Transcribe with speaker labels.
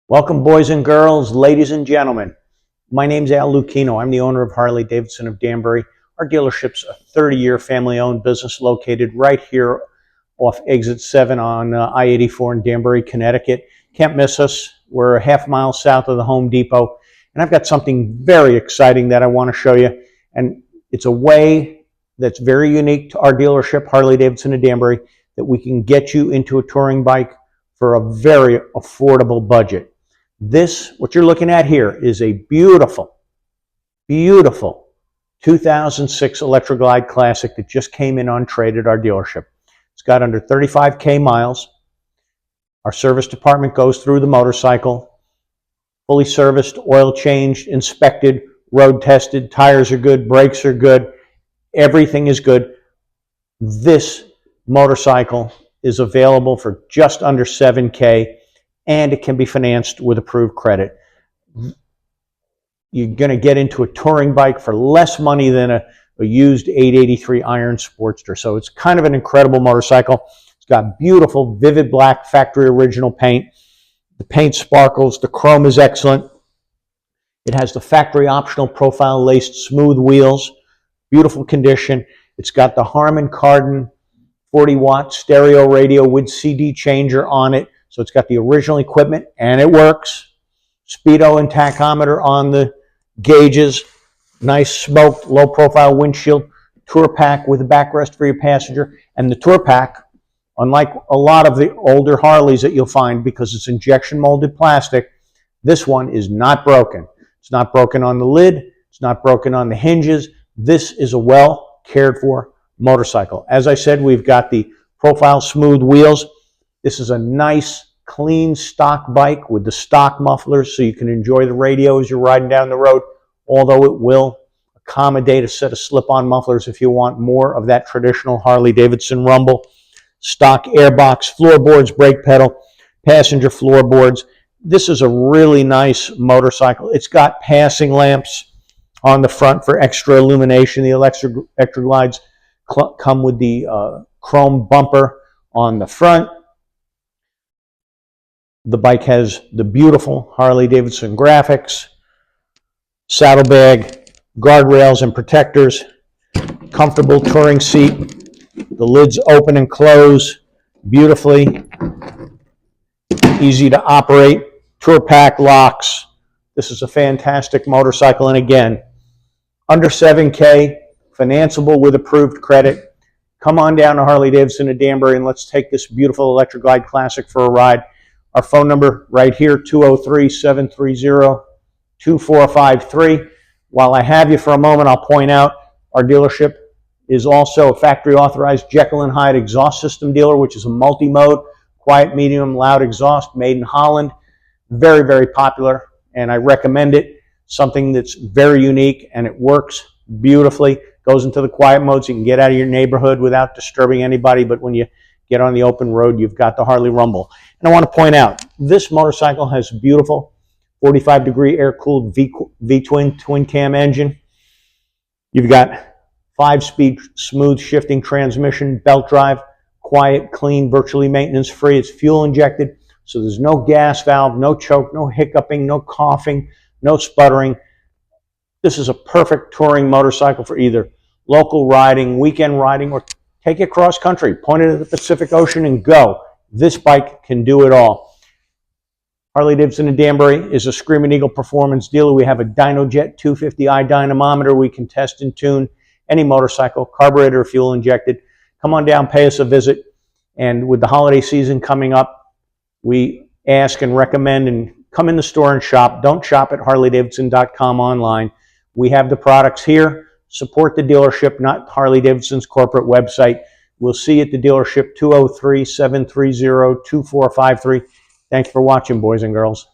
Speaker 1: Welcome, boys and girls, ladies and gentlemen. My name's Al Lucchino. I'm the owner of Harley-Davidson of Danbury. Our dealership's a 30-year family-owned business located right here off Exit 7 on I-84 in Danbury, Connecticut. Can't miss us. We're a half mile south of the Home Depot. And I've got something very exciting that I want to show you. And it's a way that's very unique to our dealership, Harley-Davidson of Danbury, that we can get you into a touring bike for a very affordable budget. What you're looking at here is a beautiful 2006 Electra Glide Classic that just came in on trade at our dealership. It's got under 35K miles. Our service department goes through the motorcycle, fully serviced, oil changed, inspected, road tested, tires are good, brakes are good, everything is good. This motorcycle is available for just under 7K. And it can be financed with approved credit. You're going to get into a touring bike for less money than a used 883 Iron Sportster. So it's kind of an incredible motorcycle. It's got beautiful, vivid black factory original paint. The paint sparkles. The chrome is excellent. It has the factory optional profile laced smooth wheels. Beautiful condition. It's got the Harmon Kardon 40-watt stereo radio with CD changer on it. So it's got the original equipment, and it works. Speedo and tachometer on the gauges. Nice smoked, low-profile windshield. Tour pack with a backrest for your passenger. And the tour pack, unlike a lot of the older Harleys that you'll find, because it's injection-molded plastic, this one is not broken. It's not broken on the lid. It's not broken on the hinges. This is a well-cared-for motorcycle. As I said, we've got the profile smooth wheels. This is a nice, clean stock bike with the stock mufflers so you can enjoy the radio as you're riding down the road, although it will accommodate a set of slip-on mufflers if you want more of that traditional Harley-Davidson rumble. Stock airbox, floorboards, brake pedal, passenger floorboards. This is a really nice motorcycle. It's got passing lamps on the front for extra illumination. The Electra Glides come with the chrome bumper on the front. The bike has the beautiful Harley-Davidson graphics, saddlebag, guardrails and protectors, comfortable touring seat. The lids open and close beautifully, easy to operate, tour pack locks. This is a fantastic motorcycle, and again, under 7K, financeable with approved credit. Come on down to Harley-Davidson of Danbury and let's take this beautiful Electra Glide Classic for a ride. Our phone number right here, 203-730-2453. While I have you for a moment, I'll point out our dealership is also a factory authorized Jekyll and Hyde exhaust system dealer, which is a multi-mode, quiet, medium, loud exhaust made in Holland. Very, very popular, and I recommend it. Something that's very unique, and it works beautifully. Goes into the quiet mode so you can get out of your neighborhood without disturbing anybody, but when you get on the open road, you've got the Harley Rumble. And I want to point out, this motorcycle has a beautiful 45-degree air-cooled V-twin twin-cam engine. You've got 5-speed smooth shifting transmission, belt drive, quiet, clean, virtually maintenance-free. It's fuel-injected, so there's no gas valve, no choke, no hiccuping, no coughing, no sputtering. This is a perfect touring motorcycle for either local riding, weekend riding, or take it cross country, point it at the Pacific Ocean and go. This bike can do it all. Harley-Davidson of Danbury is a Screaming Eagle performance dealer. We have a DynoJet 250i dynamometer. We can test and tune any motorcycle, carburetor or fuel injected. Come on down, pay us a visit. And with the holiday season coming up, we ask and recommend and come in the store and shop. Don't shop at harleydavidson.com online. We have the products here. Support the dealership, not Harley-Davidson's corporate website. We'll see you at the dealership, 203-730-2453. Thanks for watching, boys and girls.